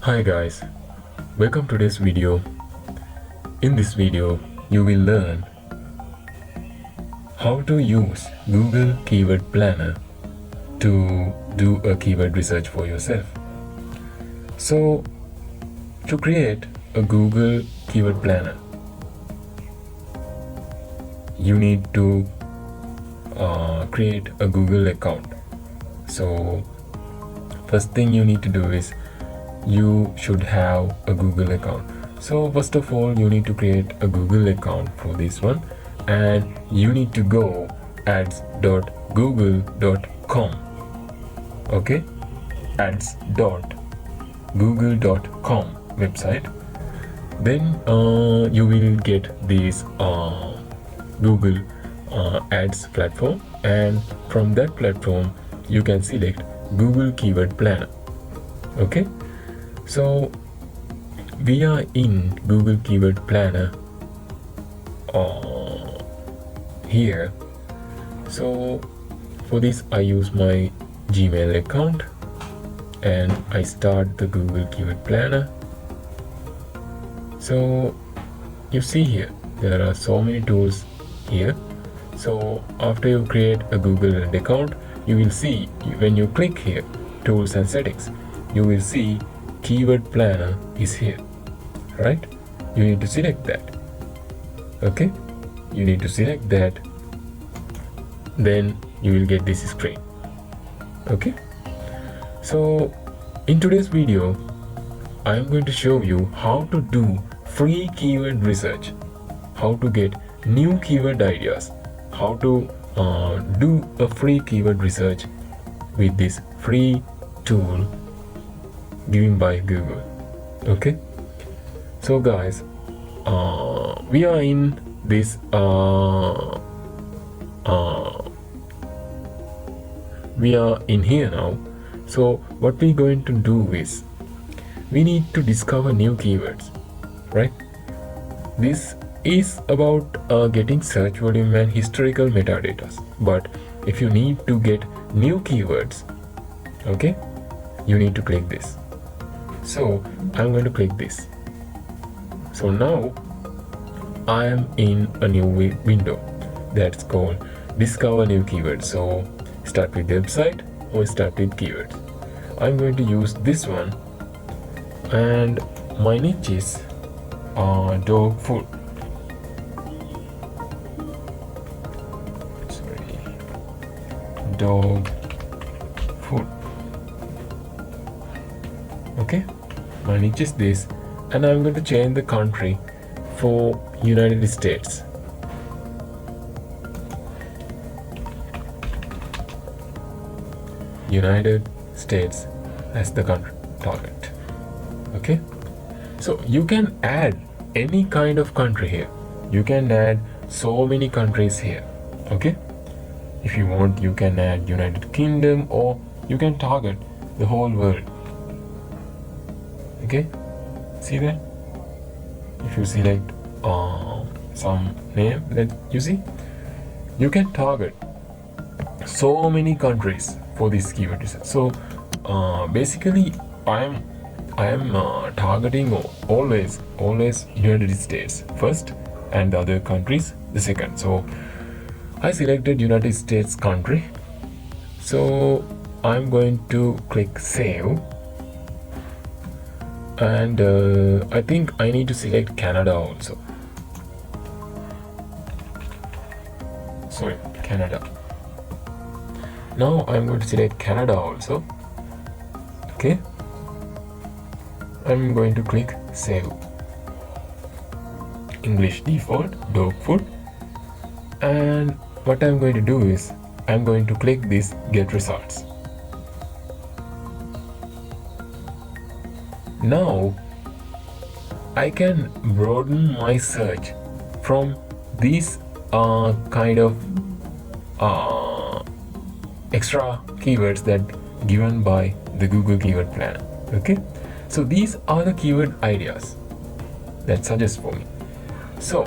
Hi guys, welcome to this video. In this video, you will learn how to use Google Keyword Planner to do a keyword research for yourself. So, to create a Google Keyword Planner, you need to create a Google account. So, first thing you need to do is you should have a Google account. So first of all, you need to create a Google account for this one, and you need to go ads.google.com. okay, ads.google.com website. Then you will get this Google ads platform, and from that platform you can select Google Keyword Planner. Okay, so we are in Google Keyword Planner here. So for this I use my Gmail account and I start the Google Keyword Planner. So you see here there are so many tools here. So after you create a Google account, you will see when you click here tools and settings, you will see Keyword Planner is here, right? You need to select that. Okay, you need to select that, then you will get this screen. Okay, so in today's video I am going to show you how to do free keyword research, how to get new keyword ideas, how to do a free keyword research with this free tool given by Google. Okay, so guys, we are in this we are in here now. So what we're going to do is we need to discover new keywords, right? This is about getting search volume and historical metadata, but if you need to get new keywords, okay, you need to click this. So I'm going to click this. So now I am in a new window that's called Discover New Keywords. So start with website or start with keywords. I'm going to use this one, and my niche is dog food. Dog food. Okay, my niche is this, and I'm going to change the country for United States. United States as the country target. Okay, so you can add any kind of country here. You can add so many countries here. Okay, if you want, you can add United Kingdom, or you can target the whole world. Okay, see that? If you select some name, that you see, you can target so many countries for this keyword research. So basically, I am targeting always United States first, and the other countries the second. So I selected United States country. So I'm going to click save, and I think I need to select Canada also. Sorry, Canada. Now I'm going to select Canada also. Okay, I'm going to click save. English default, dog food, and what I'm going to do is I'm going to click this get results. Now I can broaden my search from these kind of extra keywords that given by the Google Keyword Planner. Okay, so these are the keyword ideas that suggest for me. So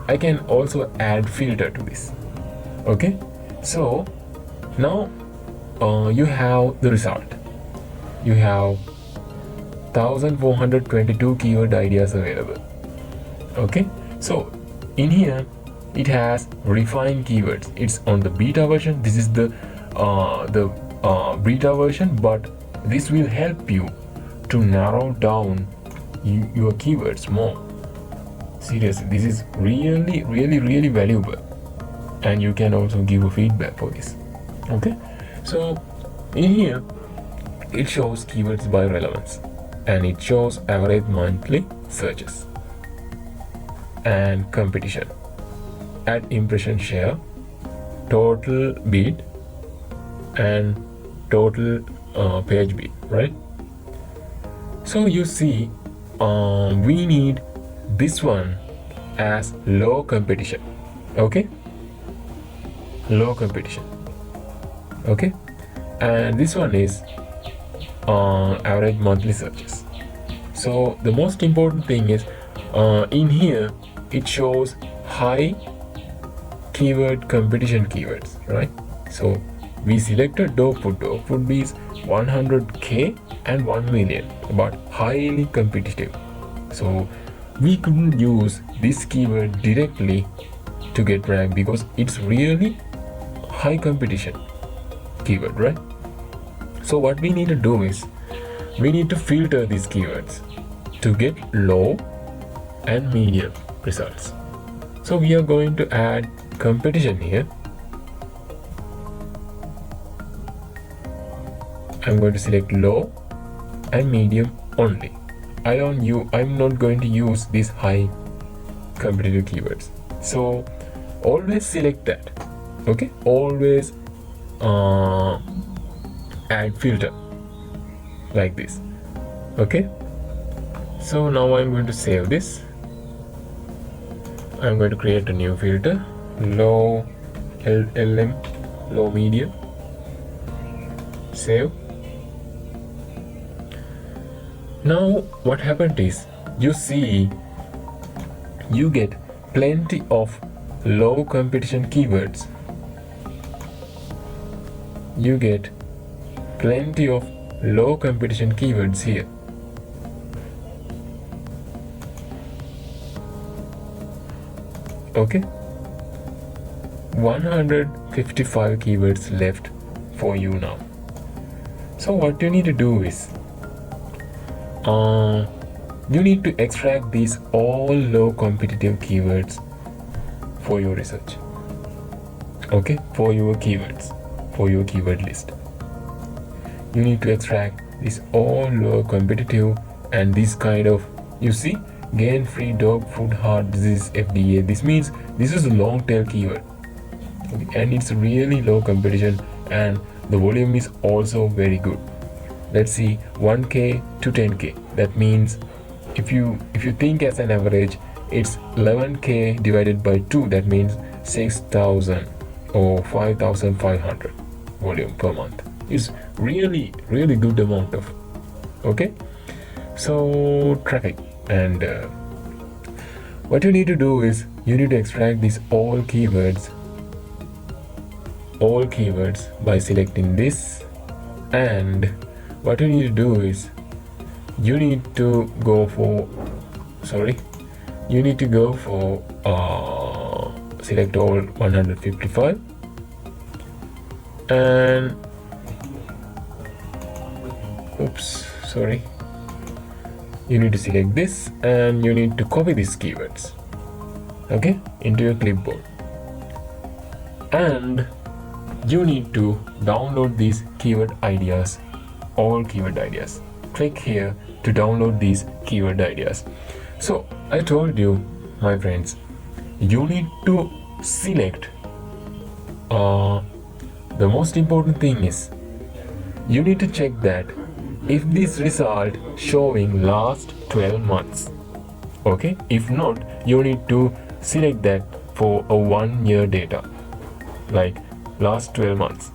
I can also add filter to this. Okay, so now you have the result. You have 1422 keyword ideas available. Okay, so in here it has refined keywords. It's on the beta version. This is the beta version, but this will help you to narrow down your keywords more. Seriously, this is really valuable, and you can also give a feedback for this. Okay, so in here it shows keywords by relevance, and it shows average monthly searches and competition, add impression share, total beat, and total page beat, right? So you see, we need this one as low competition. Okay, low competition. Okay, and this one is average monthly searches. So the most important thing is in here it shows high keyword competition keywords, right? So we selected dog food. Dog food is 100k and 1 million, but highly competitive. So we couldn't use this keyword directly to get rank because it's really high competition keyword, right? So what we need to do is we need to filter these keywords to get low and medium results. So we are going to add competition here. I'm going to select low and medium only. I'm not going to use these high competitive keywords. So always select that. Okay, always add filter like this. Okay, so now I'm going to save this. I'm going to create a new filter, low LM, low medium, save. Now what happened is, you see, you get plenty of low competition keywords. You get plenty of low competition keywords here. Okay, 155 keywords left for you now. So what you need to do is you need to extract these all low competitive keywords for your research. Okay, for your keywords, for your keyword list, you need to extract this all low competitive and this kind of, you see, gain free dog food heart disease FDA. This means this is a long tail keyword. Okay, and it's really low competition and the volume is also very good. Let's see, 1k to 10k. That means if you think as an average, it's 11k divided by 2. That means 6,000 or 5,500 volume per month. It's really good amount of. Okay, so traffic, and what you need to do is you need to extract these all keywords by selecting this, and what you need to do is you need to go for select all 155 and you need to select this and you need to copy these keywords, okay, into your clipboard, and you need to download these keyword ideas, all keyword ideas. Click here to download these keyword ideas. So I told you, my friends, you need to select the most important thing is you need to check that if this result showing last 12 months. Okay, if not, you need to select that for a 1 year data, like last 12 months.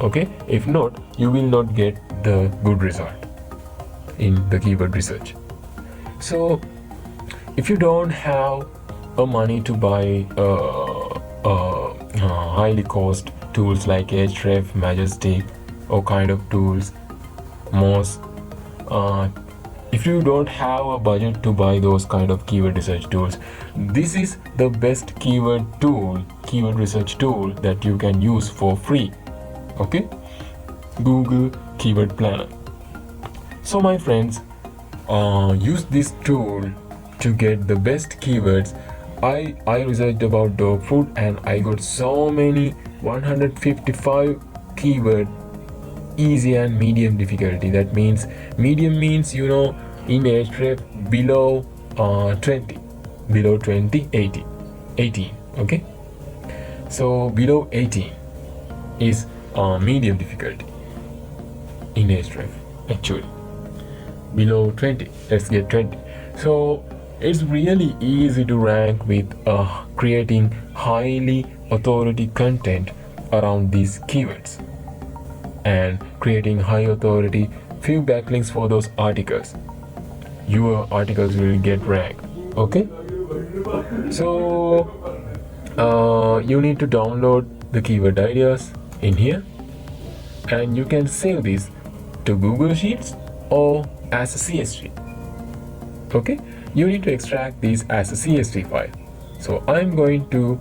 Okay, if not, you will not get the good result in the keyword research. So if you don't have money to buy highly cost tools like Ahrefs, Majestic, or kind of tools, most if you don't have a budget to buy those kind of keyword research tools, this is the best keyword research tool that you can use for free. Okay, Google Keyword Planner. So my friends, use this tool to get the best keywords. I researched about dog food and I got so many 155 keyword, easy and medium difficulty. That means medium means in age rate below 20, below 20, 18. Okay, so below 18 is medium difficulty in age rate. Actually below 20, let's get 20. So it's really easy to rank with creating highly authority content around these keywords and creating high authority few backlinks for those articles. Your articles will get ranked. Okay, so you need to download the keyword ideas in here, and you can save this to Google Sheets or as a CSV. Okay, you need to extract these as a CSV file. So I'm going to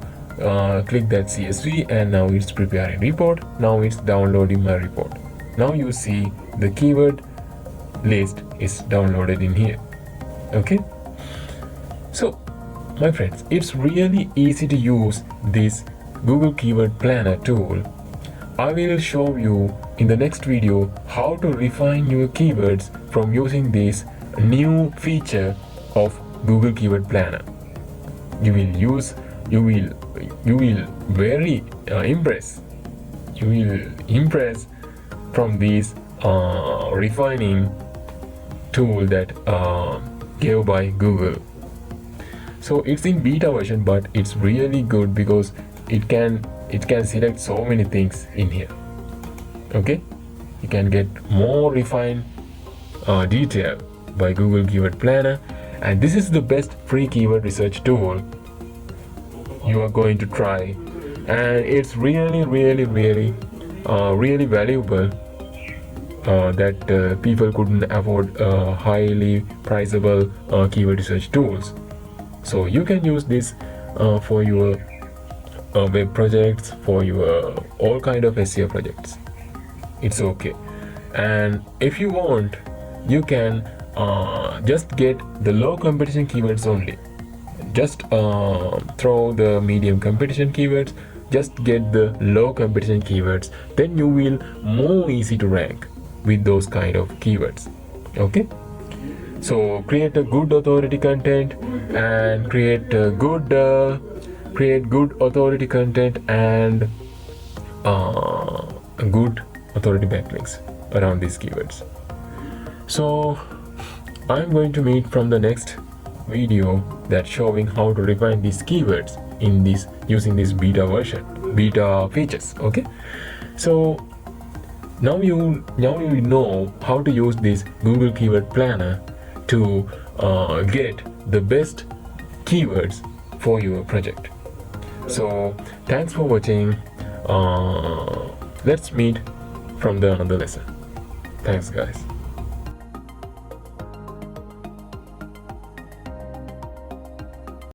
click that CSV, and now it's preparing report. Now it's downloading my report. Now you see the keyword list is downloaded in here. Okay, so my friends, it's really easy to use this Google Keyword Planner tool. I will show you in the next video how to refine your keywords from using this new feature of Google Keyword Planner. You will very impress. You will impress from this refining tool that gave by Google. So it's in beta version, but it's really good because it can select so many things in here. Okay, you can get more refined detail by Google Keyword Planner, and this is the best free keyword research tool you are going to try, and it's really valuable that people couldn't afford highly priceable keyword research tools. So you can use this for your web projects, for your all kind of SEO projects. It's okay. And if you want, you can just get the low competition keywords only. Just throw the medium competition keywords, just get the low competition keywords, then you will more easy to rank with those kind of keywords. Okay, so create a good authority content and create good authority content and good authority backlinks around these keywords. So I'm going to meet from the next video that's showing how to refine these keywords in this using this beta features. Okay, so now you know how to use this Google Keyword Planner to get the best keywords for your project. So thanks for watching. Let's meet from the another lesson. Thanks guys.